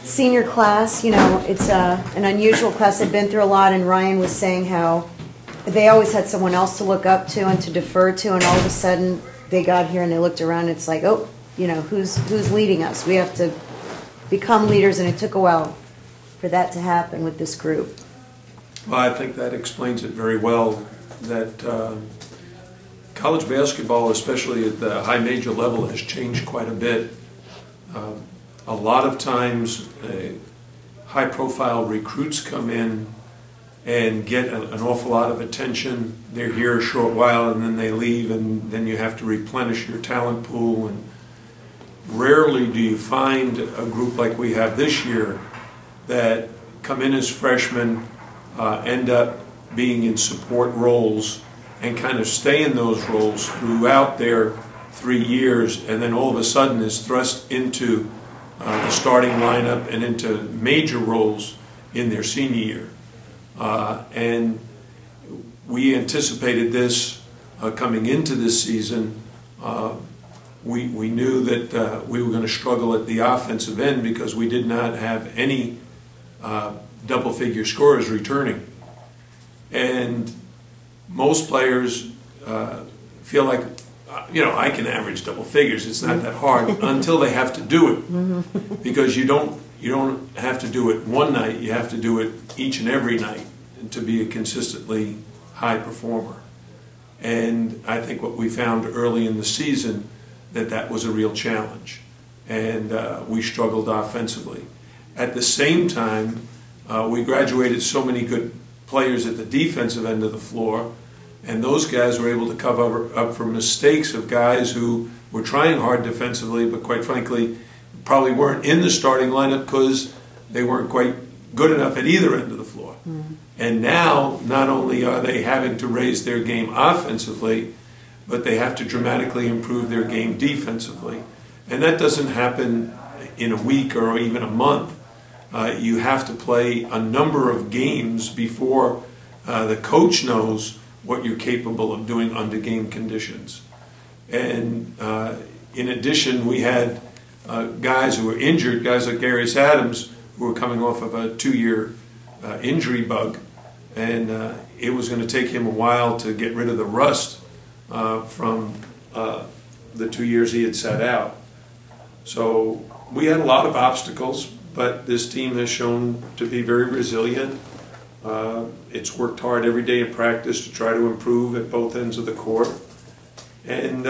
senior class, you know, it's an unusual class. I've been through a lot, and Ryan was saying how they always had someone else to look up to and to defer to, and all of a sudden they got here and they looked around, and it's like, oh, you know, who's leading us? We have to become leaders, and it took a while for that to happen with this group. Well, I think that explains it very well, that college basketball, especially at the high major level, has changed quite a bit. A lot of times, high-profile recruits come in and get an awful lot of attention. They're here a short while and then they leave, and then you have to replenish your talent pool. And rarely do you find a group like we have this year that come in as freshmen, end up being in support roles, and kind of stay in those roles throughout their 3 years, and then all of a sudden is thrust into the starting lineup and into major roles in their senior year. And we anticipated this coming into this season. We knew that we were going to struggle at the offensive end because we did not have any double-figure scorers returning. And most players feel like, you know, I can average double figures. It's not that hard until they have to do it, because you don't have to do it one night. You have to do it each and every night to be a consistently high performer. And I think what we found early in the season, that was a real challenge, and we struggled offensively. At the same time, we graduated so many good players at the defensive end of the floor, and those guys were able to cover up for mistakes of guys who were trying hard defensively, but quite frankly, probably weren't in the starting lineup because they weren't quite good enough at either end of the floor. And now, not only are they having to raise their game offensively, but they have to dramatically improve their game defensively. And that doesn't happen in a week or even a month. You have to play a number of games before the coach knows what you're capable of doing under game conditions. And in addition, we had guys who were injured, guys like Darius Adams, who were coming off of a 2-year injury bug, and it was going to take him a while to get rid of the rust from the 2 years he had sat out. So we had a lot of obstacles, but this team has shown to be very resilient. It's worked hard every day in practice to try to improve at both ends of the court. And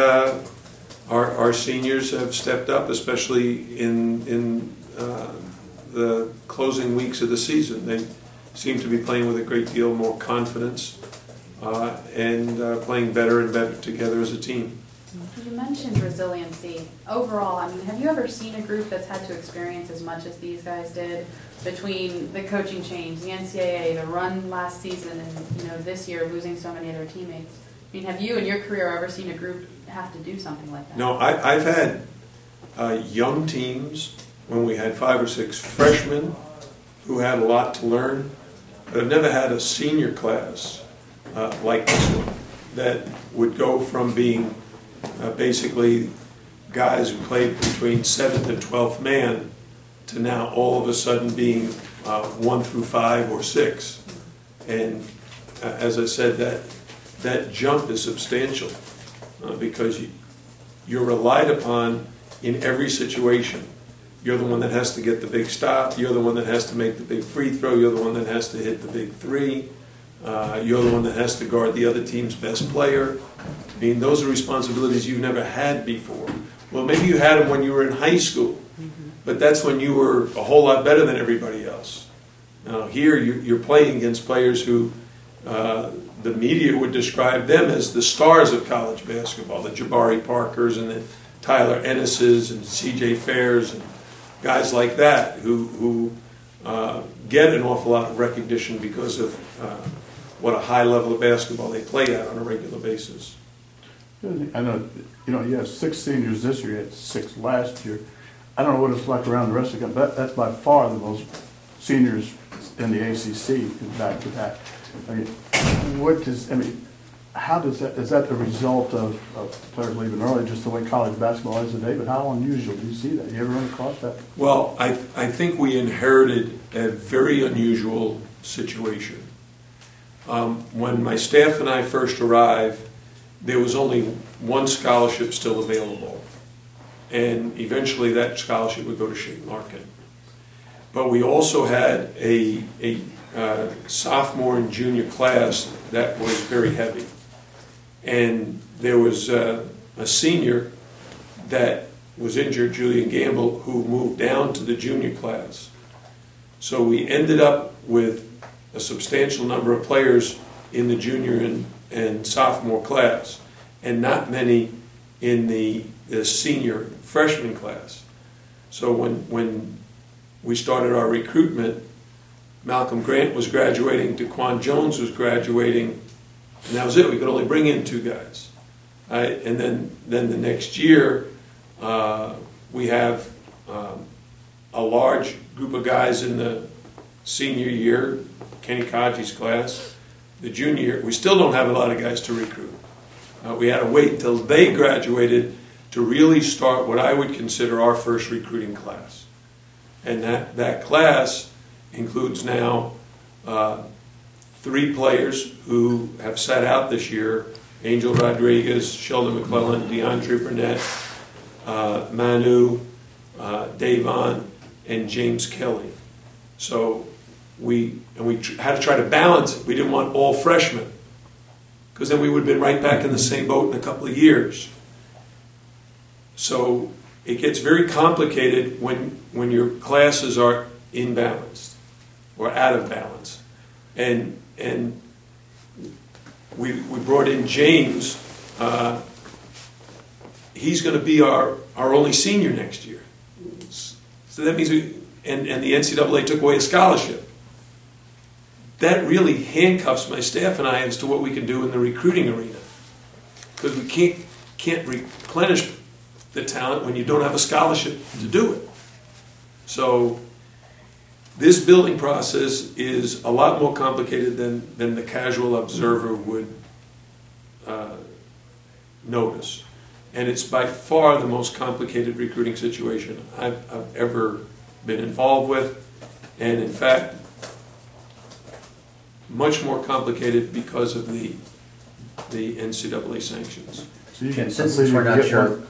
our seniors have stepped up, especially in the closing weeks of the season. They seem to be playing with a great deal more confidence and playing better and better together as a team. You mentioned resiliency. Overall, I mean, have you ever seen a group that's had to experience as much as these guys did, between the coaching change, the NCAA, the run last season, and this year losing so many of their teammates? I mean, have you in your career ever seen a group have to do something like that? No, I've had young teams when we had 5 or 6 freshmen who had a lot to learn, but I've never had a senior class like this one that would go from being basically guys who played between 7th and 12th man to now all of a sudden being 1 through 5 or 6. And as I said, that jump is substantial because you're relied upon in every situation. You're the one that has to get the big stop. You're the one that has to make the big free throw. You're the one that has to hit the big 3. You're the one that has to guard the other team's best player. I mean, those are responsibilities you've never had before. Well, maybe you had them when you were in high school, but that's when you were a whole lot better than everybody else. Now, here you're playing against players who the media would describe them as the stars of college basketball, the Jabari Parkers and the Tyler Ennis's and C.J. Fairs and guys like that who get an awful lot of recognition because of what a high level of basketball they play at on a regular basis. I know, you had 6 seniors this year, you had 6 last year. I don't know what it's like around the rest of the country, but that's by far the most seniors in the ACC back to back. I mean, how does that, is that the result of players leaving early, just the way college basketball is today? But how unusual do you see that? You ever run across that? Well, I think we inherited a very unusual situation. When my staff and I first arrived, there was only one scholarship still available. And eventually that scholarship would go to Shane Larkin. But we also had a sophomore and junior class that was very heavy. And there was a senior that was injured, Julian Gamble, who moved down to the junior class. So we ended up with a substantial number of players in the junior and sophomore class, and not many in the senior freshman class. So when we started our recruitment, Malcolm Grant was graduating, DeQuan Jones was graduating, and that was it. We could only bring in 2 guys. And then the next year, we have a large group of guys in the senior year, Kenny Kaji's class. The junior year, we still don't have a lot of guys to recruit. We had to wait until they graduated to really start what I would consider our first recruiting class. And that class includes now 3 players who have sat out this year: Angel Rodriguez, Sheldon McClellan, DeAndre Burnett, Manu, Davon, and James Kelly. So we had to try to balance it. We didn't want all freshmen, because then we would have been right back in the same boat in a couple of years. So it gets very complicated when your classes are imbalanced or out of balance. And we brought in James. He's going to be our only senior next year. So that means and the NCAA took away a scholarship. That really handcuffs my staff and I as to what we can do in the recruiting arena, because we can't replenish the talent when you don't have a scholarship to do it. So this building process is a lot more complicated than the casual observer would notice. And it's by far the most complicated recruiting situation I've ever been involved with. And in fact, much more complicated because of the NCAA sanctions. So you Since we're not sure.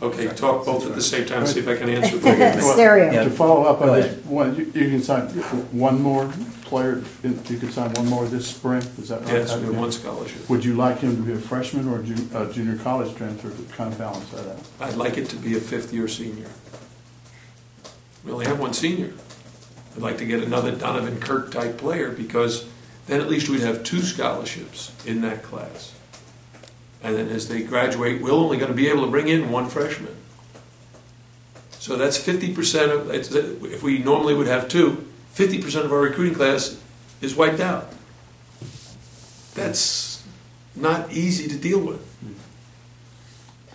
Okay, talk both at the same time, see if I can answer. Stereo. To follow up Go on ahead. this one, you can sign one more player, you could sign one more this spring, is that right? Yes, we want scholarship. Would you like him to be a freshman or a junior college transfer to kind of balance that out? I'd like it to be a 5th-year senior. We only have one senior. I'd like to get another Donovan Kirk type player, because then at least we'd have 2 scholarships in that class. And then as they graduate, we're only going to be able to bring in 1 freshman. So that's 50% of, if we normally would have 2, 50% of our recruiting class is wiped out. That's not easy to deal with.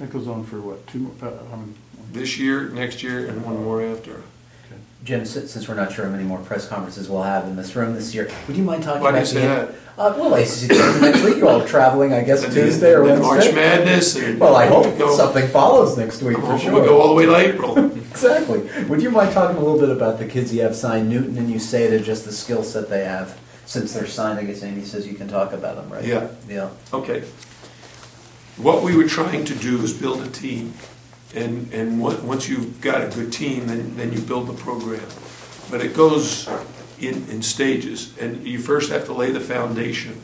That goes on for what, 2 more? This year, next year, and 1 more after. Jim, since we're not sure how many more press conferences we'll have in this room this year, would you mind talking Why do about you say that? Well, ACC tournament next week. You're all traveling, I guess, And Tuesday or then Wednesday. March Madness. And Well, I hope go, something follows next week for sure. We go all the way to April. Exactly. Would you mind talking a little bit about the kids you have signed, Newton and USADA, just the skill set they have since they're signed? I guess Amy says you can talk about them, right? Yeah. Yeah. Okay. What we were trying to do is build a team. And once you've got a good team, then you build the program. But it goes in stages, and you first have to lay the foundation.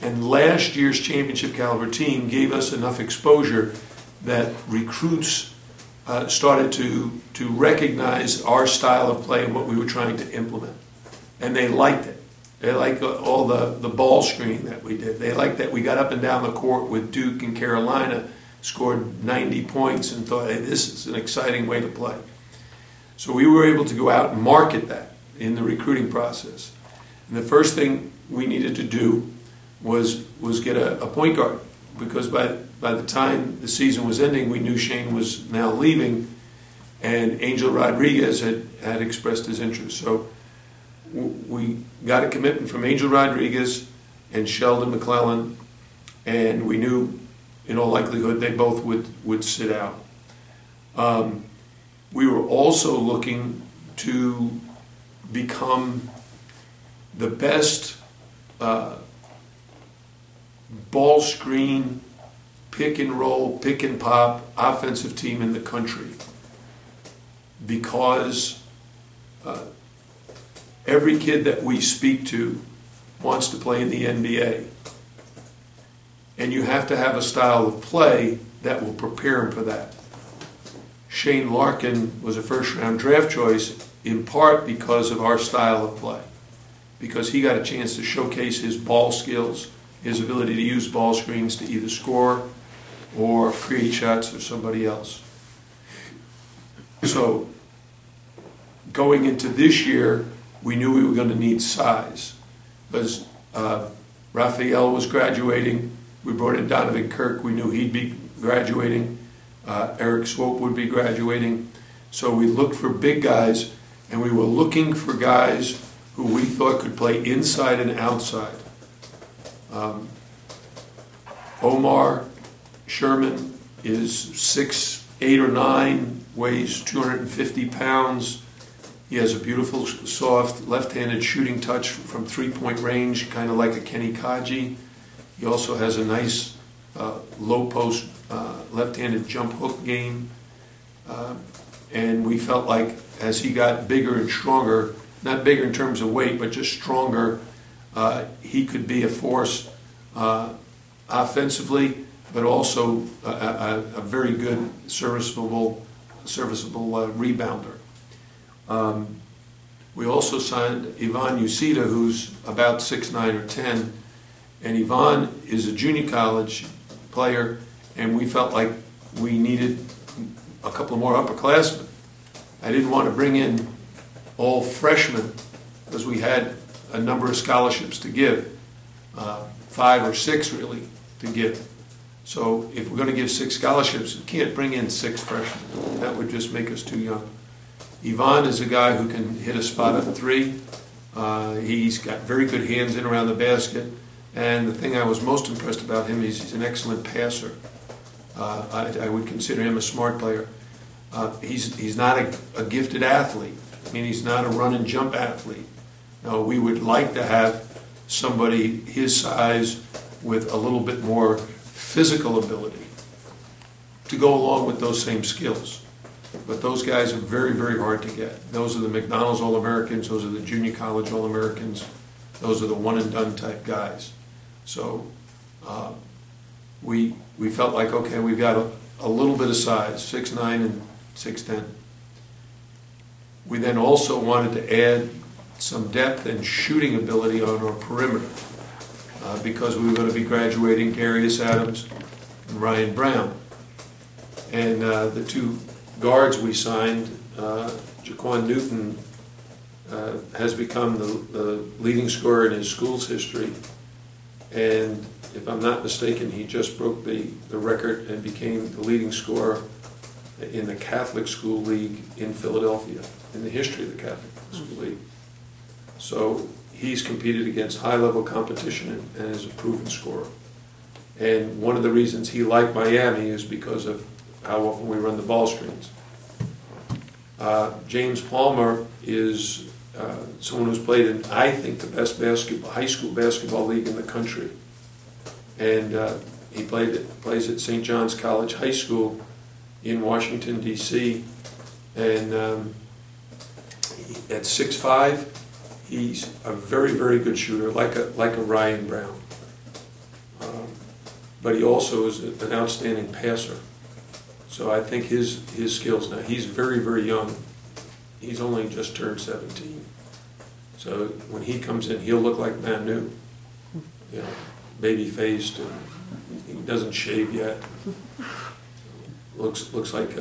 And last year's championship caliber team gave us enough exposure that recruits started to recognize our style of play and what we were trying to implement. And they liked it. They liked all the ball screening that we did. They liked that we got up and down the court with Duke and Carolina, scored 90 points, and thought, hey, this is an exciting way to play. So we were able to go out and market that in the recruiting process. And the first thing we needed to do was get a point guard, because by the time the season was ending, we knew Shane was now leaving, and Angel Rodriguez had expressed his interest. So we got a commitment from Angel Rodriguez and Sheldon McClellan and we knew in all likelihood they both would sit out. We were also looking to become the best ball screen, pick and roll, pick and pop offensive team in the country, because every kid that we speak to wants to play in the NBA. And you have to have a style of play that will prepare him for that. Shane Larkin was a first-round draft choice in part because of our style of play, because he got a chance to showcase his ball skills, his ability to use ball screens to either score or create shots for somebody else. So going into this year, we knew we were going to need size, because Raphael was graduating. We brought in Donovan Kirk. We knew he'd be graduating. Eric Swope would be graduating. So we looked for big guys, and we were looking for guys who we thought could play inside and outside. Omar Sherman is 6'8" or 9", weighs 250 pounds. He has a beautiful, soft, left-handed shooting touch from three-point range, kind of like a Kenny Kaji. He also has a nice low-post, left-handed jump hook game. And we felt like as he got bigger and stronger, not bigger in terms of weight, but just stronger, he could be a force offensively, but also a very good serviceable rebounder. We also signed Ivan Ucita, who's about 6'9" or 10, and Ivan is a junior college player, and we felt like we needed a couple more upperclassmen. I didn't want to bring in all freshmen because we had a number of scholarships to give, 5 or 6 really to give. So if we're going to give 6 scholarships, we can't bring in 6 freshmen. That would just make us too young. Ivan is a guy who can hit a spot up 3. He's got very good hands in around the basket. And the thing I was most impressed about him is he's an excellent passer. I would consider him a smart player. He's not a gifted athlete. I mean, he's not a run and jump athlete. No, we would like to have somebody his size with a little bit more physical ability to go along with those same skills. But those guys are very, very hard to get. Those are the McDonald's All-Americans. Those are the junior college All-Americans. Those are the one-and-done type guys. So we felt like, okay, we've got a little bit of size, 6'9" and 6'10". We then also wanted to add some depth and shooting ability on our perimeter because we were going to be graduating Darius Adams and Ryan Brown. And the 2 guards we signed, Jaquan Newton has become the leading scorer in his school's history. And if I'm not mistaken, he just broke the record and became the leading scorer in the Catholic School League in Philadelphia, in the history of the Catholic School League. So he's competed against high-level competition and is a proven scorer. And one of the reasons he liked Miami is because of how often we run the ball screens. James Palmer is someone who's played in, I think, the best high school basketball league in the country. And he plays at St. John's College High School in Washington, D.C. And at 6'5", he's a very, very good shooter, like a Ryan Brown. But he also is an outstanding passer. So I think his skills, now he's very, very young. He's only just turned 17. So when he comes in, he'll look like Manu, baby-faced, and he doesn't shave yet. Looks like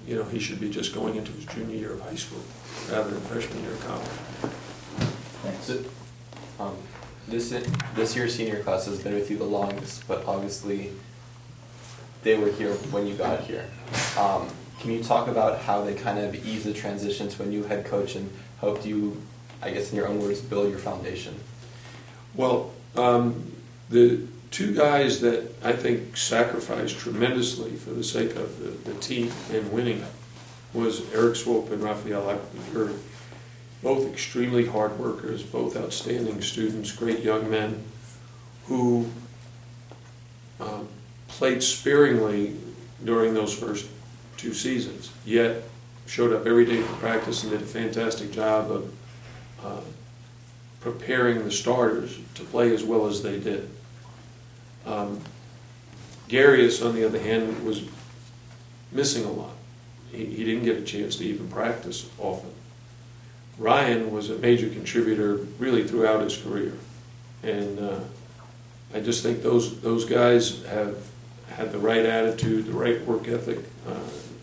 he should be just going into his junior year of high school rather than freshman year of college. Thanks. So, this year's senior class has been with you the longest, but obviously they were here when you got here. Can you talk about how they kind of eased the transition to a new head coach and helped you, I guess in your own words, build your foundation? Well, the two guys that I think sacrificed tremendously for the sake of the team and winning was Eric Swope and Raphael Acquavier. Both extremely hard workers, both outstanding students, great young men who played sparingly during those first 2 seasons, yet showed up every day for practice and did a fantastic job of preparing the starters to play as well as they did. Garius, on the other hand, was missing a lot. He didn't get a chance to even practice often. Ryan was a major contributor really throughout his career. And I just think those guys have had the right attitude, the right work ethic,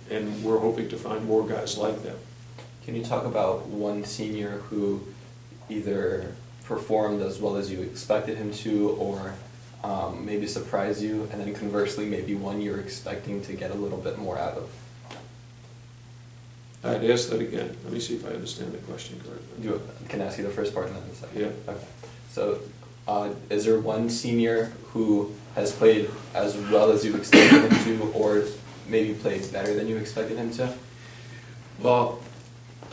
and we're hoping to find more guys like them. Can you talk about one senior who either performed as well as you expected him to, or maybe surprised you, and then conversely maybe one you're expecting to get a little bit more out of? I'd ask that again. Let me see if I understand the question correctly. Can I ask you the first part and then the second? Yeah. Okay. So, is there one senior who has played as well as you expected him to, or maybe played better than you expected him to? Well,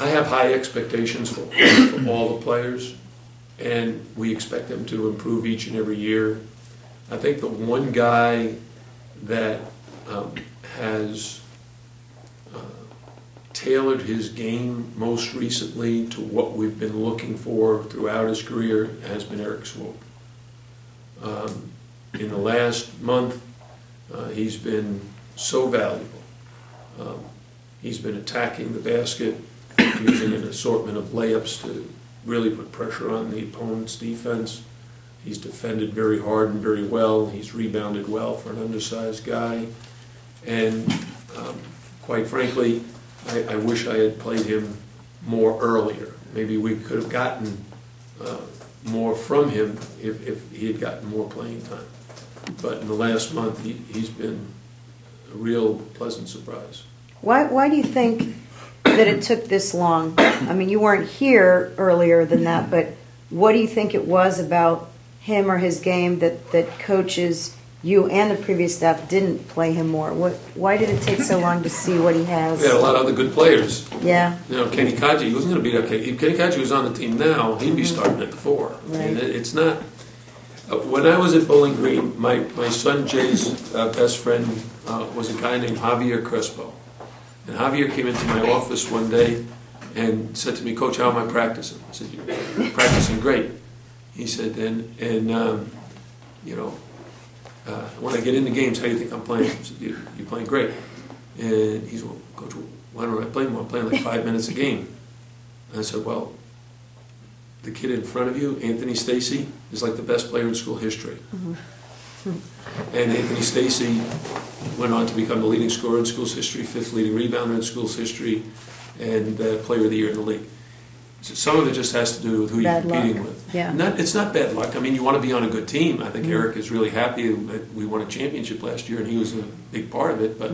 I have high expectations for all the players, and we expect them to improve each and every year. I think the one guy that has tailored his game most recently to what we've been looking for throughout his career has been Eric Swope. In the last month, he's been so valuable. He's been attacking the basket, using an assortment of layups to really put pressure on the opponent's defense. He's defended very hard and very well. He's rebounded well for an undersized guy. And quite frankly, I wish I had played him more earlier. Maybe we could have gotten more from him if he had gotten more playing time. But in the last month, he's been a real pleasant surprise. Why do you think that it took this long? I mean, you weren't here earlier than that, but what do you think it was about him or his game that coaches, you and the previous staff, didn't play him more? Why did it take so long to see what he has? We had a lot of other good players. Yeah. You know, Kenny Kaji, he wasn't going to be okay. If Kenny Kaji was on the team now, he'd be starting at the 4. Right. And it's not. When I was at Bowling Green, my son Jay's best friend was a guy named Javier Crespo. And Javier came into my office one day and said to me, "Coach, how am I practicing?" I said, "You're practicing great." He said, when I get into games, how do you think I'm playing? I said, "You're playing great." And he said, "Well, Coach, why don't I play more? I'm playing like 5 minutes a game." And I said, "Well, the kid in front of you, Anthony Stacy, is like the best player in school history." And Anthony Stacy went on to become the leading scorer in school's history, 5th leading rebounder in school's history, and player of the year in the league. So some of it just has to do with who you're competing with. Yeah. It's not bad luck. I mean, you want to be on a good team. I think Eric is really happy that we won a championship last year, and he was a big part of it. But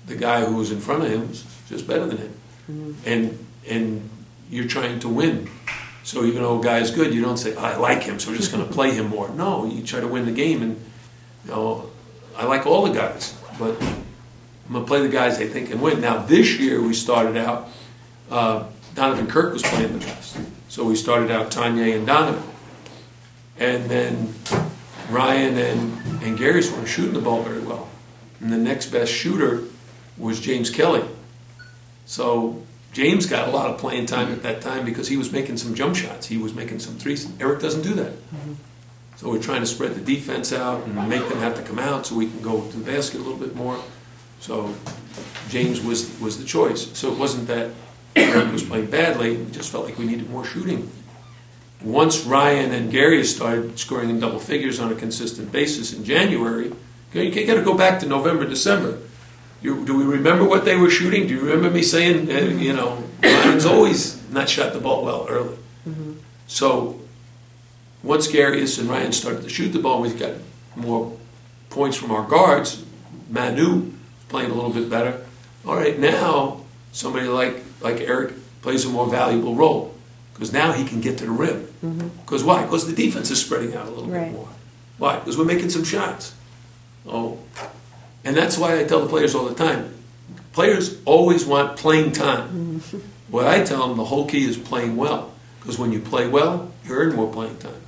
the guy who was in front of him was just better than him. And you're trying to win. So even though a guy is good, you don't say, "I like him, so we're just going to play him more." No, you try to win the game. And I like all the guys, but I'm going to play the guys I think can win. Now, this year we started out, Donovan Kirk was playing the best. So we started out Tanya and Donovan. And then Ryan and Garius weren't shooting the ball very well. And the next best shooter was James Kelly. So James got a lot of playing time at that time because he was making some jump shots. He was making some threes. Eric doesn't do that. So we're trying to spread the defense out and make them have to come out so we can go to the basket a little bit more. So James was the choice. So it wasn't that Eric was playing badly. We just felt like we needed more shooting. Once Ryan and Gary started scoring in double figures on a consistent basis in January, you got to go back to November, December. Do we remember what they were shooting? Do you remember me saying, Ryan's always not shot the ball well early. So once Garius and Ryan started to shoot the ball, we got more points from our guards. Manu playing a little bit better. All right, now somebody like Eric plays a more valuable role because now he can get to the rim. Because why? Because the defense is spreading out a little bit more. Why? Because we're making some shots. Oh, and that's why I tell the players all the time, players always want playing time. What I tell them, the whole key is playing well. Because when you play well, you earn more playing time.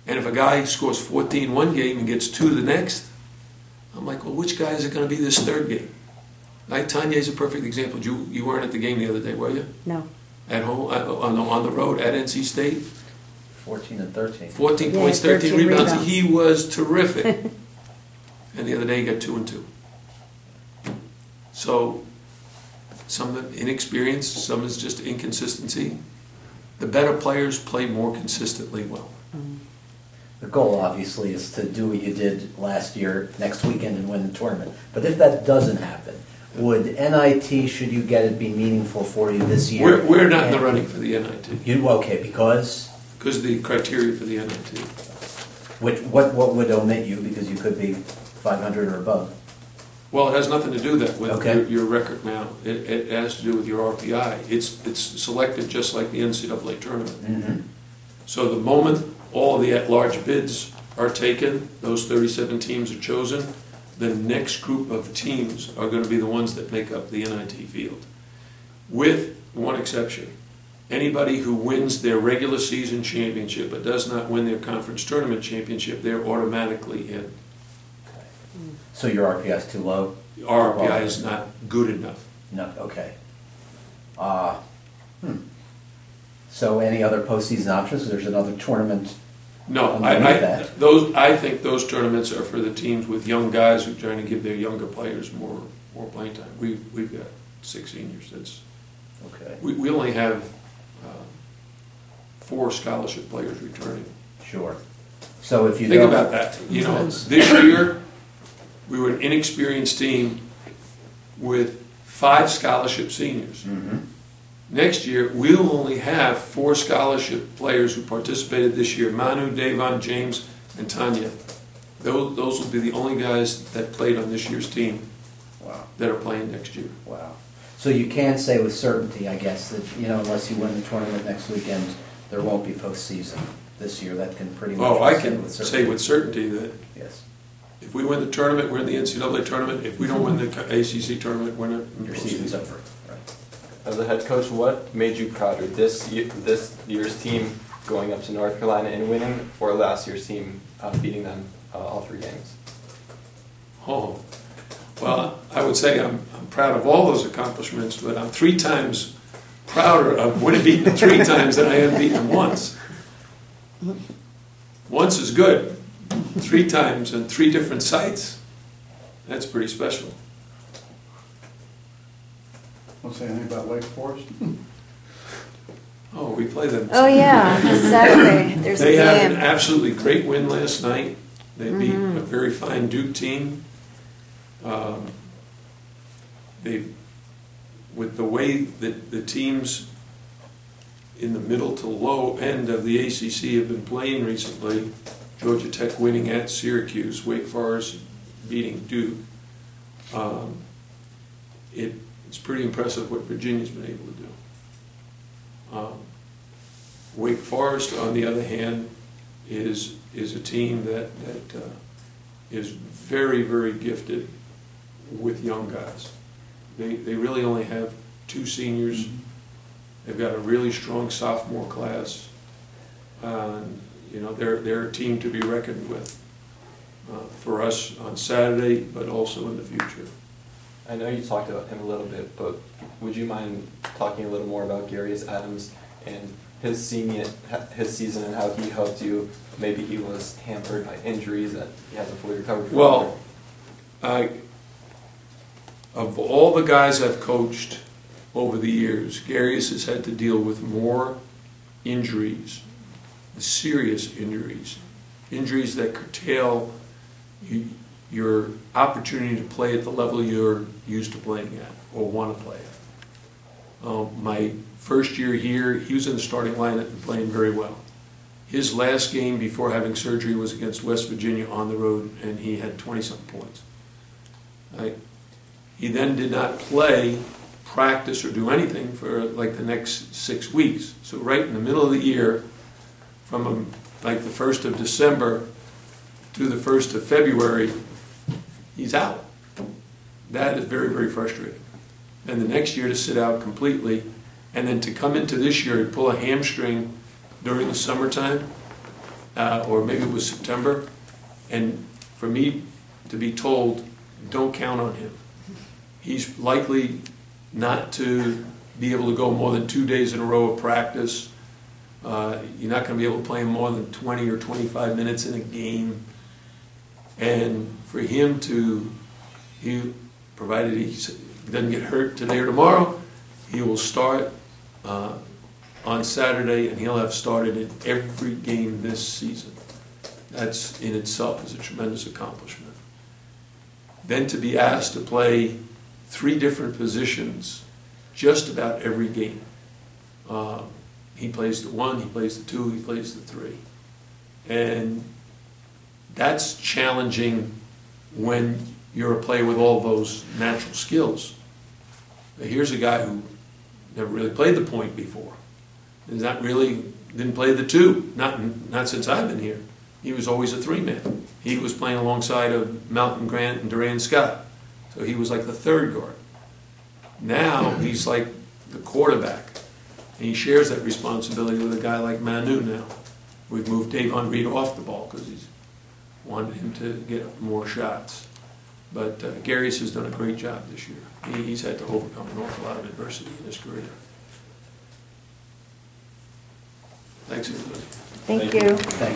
And if a guy scores 14 one game and gets 2 the next, I'm like, well, which guy is it going to be this third game? Right? Tanya's a perfect example. You weren't at the game the other day, were you? No. At home, on the road at NC State? 14 and 13. 14 Yeah, points, 13 13 rebounds. rebounds. He was terrific. And the other day he got 2 and 2. So some of it inexperience, some is just inconsistency. The better players play more consistently well. The goal, obviously, is to do what you did last year, next weekend, and win the tournament. But if that doesn't happen, would NIT, should you get it, be meaningful for you this year? We're not in the running for the NIT. Okay, because? Because of the criteria for the NIT. What would omit you, because you could be 500 or above? Well, it has nothing to do with Okay. your record now. It has to do with your RPI. It's selected just like the NCAA tournament. Mm-hmm. So the moment all the at-large bids are taken, those 37 teams are chosen, the next group of teams are going to be the ones that make up the NIT field. With one exception. Anybody who wins their regular season championship but does not win their conference tournament championship, they're automatically in. So your RPI is too low? Our RPI is not good enough. No, okay. So any other postseason options? There's another tournament. No, underneath that. I think those tournaments are for the teams with young guys who are trying to give their younger players more playing time. We've got 6 seniors. Okay, We only have 4 scholarship players returning. sure. So if you Think don't- about that. You know, this year we were an inexperienced team with 5 scholarship seniors. Mhm. Next year, we'll only have 4 scholarship players who participated this year: Manu, Davon, James, and Tanya. Those will be the only guys that played on this year's team Wow. that are playing next year. Wow. So you can't say with certainty, I guess, that, unless you win the tournament next weekend, there won't be postseason this year. That can pretty much Oh, be I said can with say certainty. with certainty that Yes. if we win the tournament, we're in the NCAA tournament. If we don't win the ACC tournament, we're not in the Your season's postseason. over. Right. As a head coach, what made you prouder, this year's team going up to North Carolina and winning, or last year's team beating them all 3 games? Oh, well, I would say I'm proud of all those accomplishments, but I'm 3 times prouder of winning beaten 3 times than I am beaten once. Once is good. 3 times in 3 different sites, that's pretty special. Want to say anything about Wake Forest? Oh, we play them. Oh, yeah, Saturday, there's a They had an game. absolutely great win last night. They beat a very fine Duke team. With the way that the teams in the middle to low end of the ACC have been playing recently, Georgia Tech winning at Syracuse, Wake Forest beating Duke, it's pretty impressive what Virginia's been able to do. Wake Forest, on the other hand, is a team that is very, very gifted with young guys. They really only have 2 seniors. Mm-hmm. They've got a really strong sophomore class. They're a team to be reckoned with for us on Saturday, but also in the future. I know you talked about him a little bit, but would you mind talking a little more about Garius Adams and his season and how he helped you? Maybe he was hampered by injuries that he hasn't fully recovered from. Well, of all the guys I've coached over the years, Garius has had to deal with more injuries, serious injuries that curtail your opportunity to play at the level you're used to playing at or want to play at. My first year here, he was in the starting lineup and playing very well. His last game before having surgery was against West Virginia on the road, and he had 20-something points. He then did not play, practice, or do anything for like the next 6 weeks. So right in the middle of the year, from like the 1st of December through the 1st of February, he's out. That is very, very frustrating. And the next year to sit out completely, and then to come into this year and pull a hamstring during the summertime, or maybe it was September, and for me to be told, don't count on him. He's likely not to be able to go more than 2 days in a row of practice. You're not going to be able to play him more than 20 or 25 minutes in a game. And for him to, provided he doesn't get hurt today or tomorrow, he will start on Saturday, and he'll have started in every game this season. That's in itself is a tremendous accomplishment. Then to be asked to play 3 different positions just about every game. He plays the 1, he plays the 2, he plays the 3. And that's challenging when you're a player with all those natural skills. But here's a guy who never really played the point before. Didn't play the 2, not since I've been here. He was always a 3-man. He was playing alongside of Malcolm Grant and Duran Scott. So he was like the 3rd guard. Now he's like the quarterback. And he shares that responsibility with a guy like Manu now. We've moved Davon Reed off the ball because he's wanted him to get more shots. But Garius has done a great job this year. He's had to overcome an awful lot of adversity in his career. Thanks, everybody. Thank you. Thanks.